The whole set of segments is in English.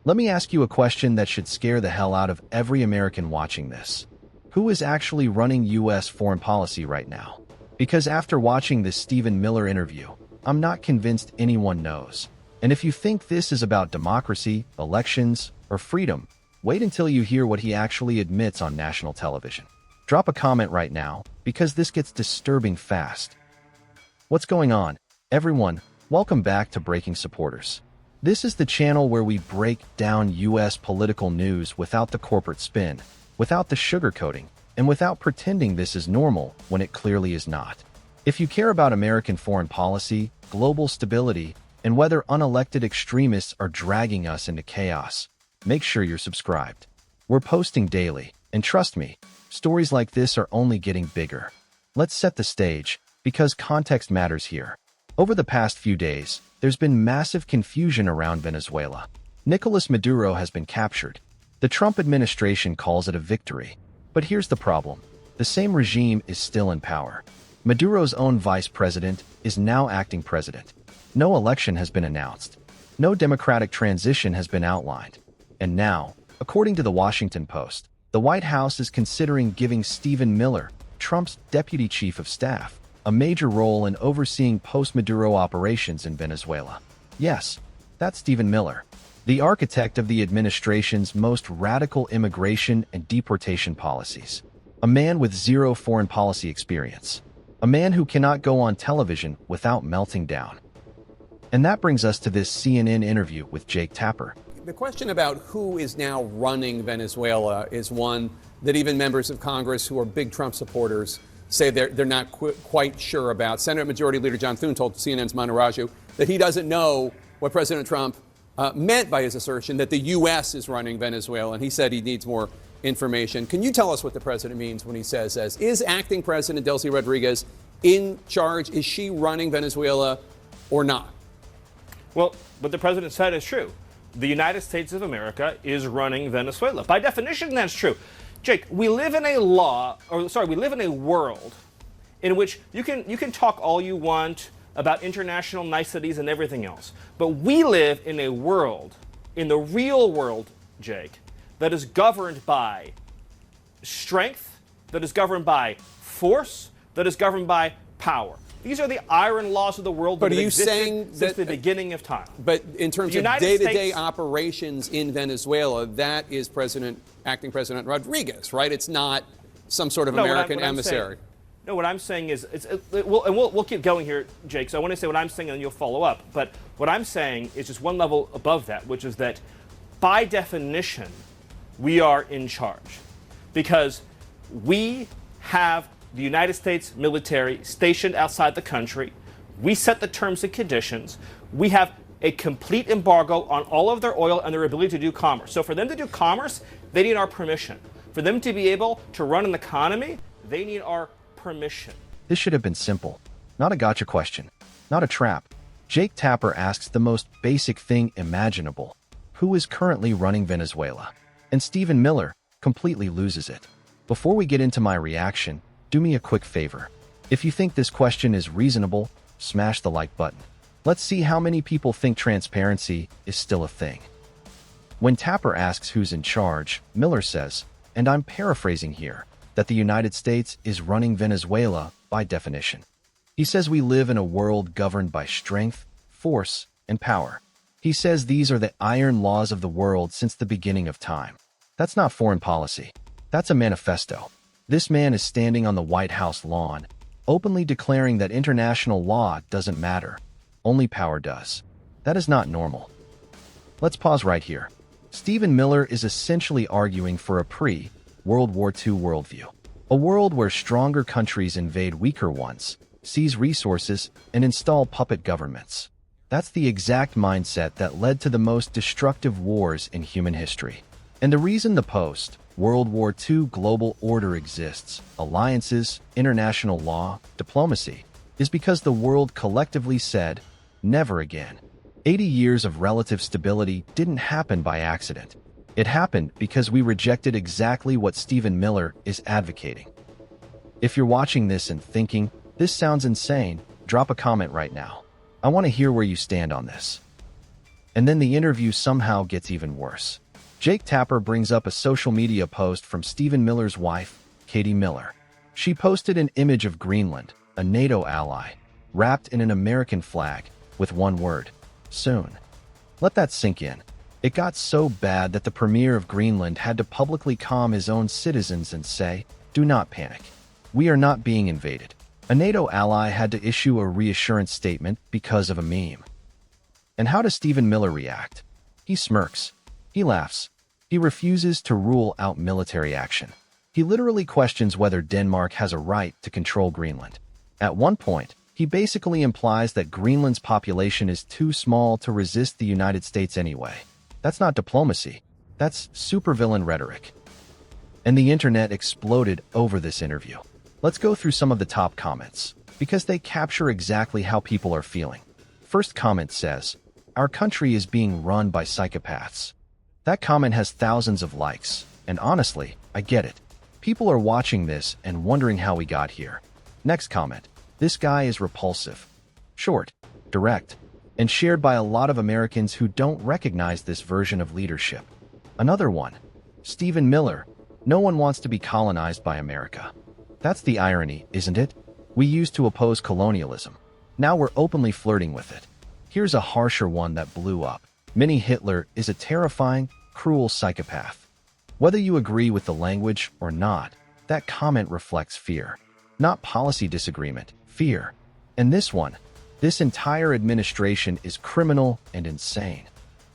Let me ask you a question that should scare the hell out of every American watching this. Who is actually running U.S. foreign policy right now? Because after watching this Stephen Miller interview, I'm not convinced anyone knows. And if you think this is about democracy, elections, or freedom, wait until you hear what he actually admits on national television. Drop a comment right now, because this gets disturbing fast. What's going on, everyone? Welcome back to Breaking Supporters. This is the channel where we break down U.S. political news without the corporate spin, without the sugarcoating, and without pretending this is normal when it clearly is not. If you care about American foreign policy, global stability, and whether unelected extremists are dragging us into chaos, make sure you're subscribed. We're posting daily, and trust me, stories like this are only getting bigger. Let's set the stage, because context matters here. Over the past few days, there's been massive confusion around Venezuela. Nicolas Maduro has been captured. The Trump administration calls it a victory. But here's the problem. The same regime is still in power. Maduro's own vice president is now acting president. No election has been announced. No democratic transition has been outlined. And now, according to the Washington Post, the White House is considering giving Stephen Miller, Trump's deputy chief of staff, a major role in overseeing post-Maduro operations in Venezuela. Yes, that's Stephen Miller, the architect of the administration's most radical immigration and deportation policies. A man with zero foreign policy experience. A man who cannot go on television without melting down. And that brings us to this CNN interview with Jake Tapper. The question about who is now running Venezuela is one that even members of Congress who are big Trump supporters say they're not quite sure about. Senate Majority Leader John Thune told CNN's Manu Raju that he doesn't know what President Trump meant by his assertion that the U.S. is running Venezuela, and he said he needs more information. Can you tell us what the president means when he says, is acting President Delcy Rodriguez in charge? Is she running Venezuela or not? Well, what the president said is true. The United States of America is running Venezuela. By definition, that's true. Jake, we live in a world in which you can talk all you want about international niceties and everything else. But we live in a world, in the real world, Jake, that is governed by strength, that is governed by force, that is governed by power. These are the iron laws of the world that have existed since the beginning of time. But in terms of day-to-day operations in Venezuela, that is acting President Rodriguez, right? It's not some sort of American emissary. What I'm saying is, we'll keep going here, Jake, so I want to say what I'm saying and then you'll follow up. But what I'm saying is just one level above that, which is that by definition, we are in charge. Because we have the United States military stationed outside the country. We set the terms and conditions. We have a complete embargo on all of their oil and their ability to do commerce. So for them to do commerce, they need our permission. For them to be able to run an economy, they need our permission. This should have been simple. Not a gotcha question. Not a trap. Jake Tapper asks the most basic thing imaginable. Who is currently running Venezuela? And Stephen Miller completely loses it. Before we get into my reaction, do me a quick favor. If you think this question is reasonable, smash the like button. Let's see how many people think transparency is still a thing. When Tapper asks who's in charge, Miller says, and I'm paraphrasing here, that the United States is running Venezuela by definition. He says we live in a world governed by strength, force, and power. He says these are the iron laws of the world since the beginning of time. That's not foreign policy. That's a manifesto. This man is standing on the White House lawn, openly declaring that international law doesn't matter. Only power does. That is not normal. Let's pause right here. Stephen Miller is essentially arguing for a pre-World War II worldview. A world where stronger countries invade weaker ones, seize resources, and install puppet governments. That's the exact mindset that led to the most destructive wars in human history. And the reason the post-World War II global order exists, alliances, international law, diplomacy, is because the world collectively said, never again. 80 years of relative stability didn't happen by accident. It happened because we rejected exactly what Stephen Miller is advocating. If you're watching this and thinking, this sounds insane, drop a comment right now. I want to hear where you stand on this. And then the interview somehow gets even worse. Jake Tapper brings up a social media post from Stephen Miller's wife, Katie Miller. She posted an image of Greenland, a NATO ally, wrapped in an American flag, with one word: soon. Let that sink in. It got so bad that the premier of Greenland had to publicly calm his own citizens and say, "Do not panic. We are not being invaded." A NATO ally had to issue a reassurance statement because of a meme. And how does Stephen Miller react? He smirks. He laughs. He refuses to rule out military action. He literally questions whether Denmark has a right to control Greenland. At one point, he basically implies that Greenland's population is too small to resist the United States anyway. That's not diplomacy. That's supervillain rhetoric. And the internet exploded over this interview. Let's go through some of the top comments, because they capture exactly how people are feeling. First comment says, "Our country is being run by psychopaths." That comment has thousands of likes, and honestly, I get it. People are watching this and wondering how we got here. Next comment, "This guy is repulsive." Short, direct, and shared by a lot of Americans who don't recognize this version of leadership. Another one, "Stephen Miller, no one wants to be colonized by America." That's the irony, isn't it? We used to oppose colonialism. Now we're openly flirting with it. Here's a harsher one that blew up. Mini Hitler is a terrifying, cruel psychopath. Whether you agree with the language or not, that comment reflects fear. Not policy disagreement, fear. And this one, "This entire administration is criminal and insane."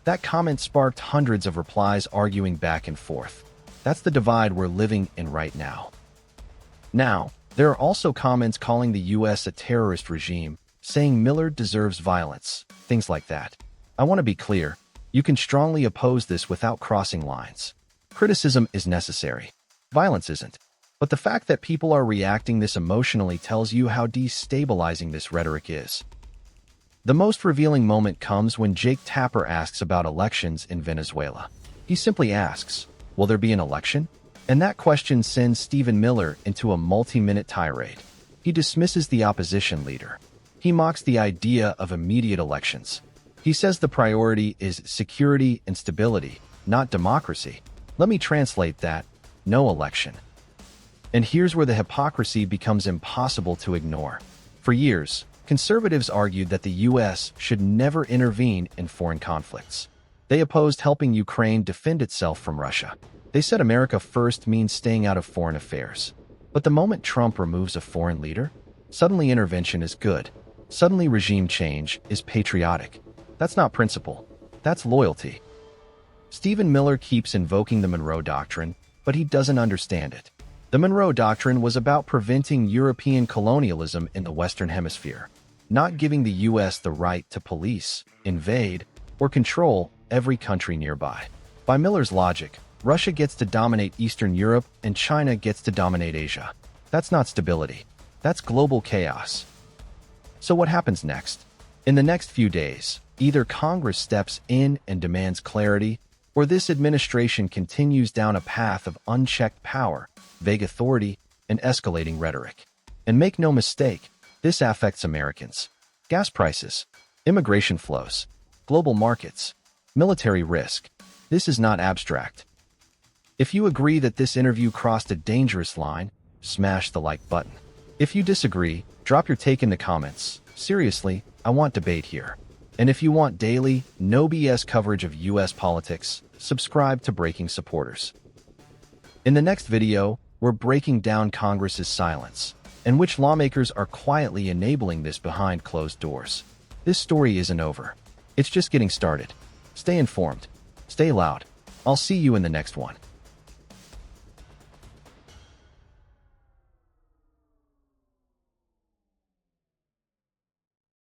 That comment sparked hundreds of replies arguing back and forth. That's the divide we're living in right now. Now, there are also comments calling the US a terrorist regime, saying Miller deserves violence, things like that. I want to be clear, you can strongly oppose this without crossing lines. Criticism is necessary. Violence isn't. But the fact that people are reacting this emotionally tells you how destabilizing this rhetoric is. The most revealing moment comes when Jake Tapper asks about elections in Venezuela. He simply asks, "Will there be an election?" And that question sends Stephen Miller into a multi-minute tirade. He dismisses the opposition leader. He mocks the idea of immediate elections. He says the priority is security and stability, not democracy. Let me translate that: no election. And here's where the hypocrisy becomes impossible to ignore. For years, conservatives argued that the US should never intervene in foreign conflicts. They opposed helping Ukraine defend itself from Russia. They said America first means staying out of foreign affairs. But the moment Trump removes a foreign leader, suddenly intervention is good. Suddenly regime change is patriotic. That's not principle. That's loyalty. Stephen Miller keeps invoking the Monroe Doctrine, but he doesn't understand it. The Monroe Doctrine was about preventing European colonialism in the Western Hemisphere, not giving the US the right to police, invade, or control every country nearby. By Miller's logic, Russia gets to dominate Eastern Europe and China gets to dominate Asia. That's not stability. That's global chaos. So what happens next? In the next few days, either Congress steps in and demands clarity, or this administration continues down a path of unchecked power, vague authority, and escalating rhetoric. And make no mistake, this affects Americans. Gas prices, immigration flows, global markets, military risk. This is not abstract. If you agree that this interview crossed a dangerous line, smash the like button. If you disagree, drop your take in the comments. Seriously, I want debate here. And if you want daily, no BS coverage of US politics, subscribe to Breaking Supporters. In the next video, we're breaking down Congress's silence, and which lawmakers are quietly enabling this behind closed doors. This story isn't over. It's just getting started. Stay informed. Stay loud. I'll see you in the next one.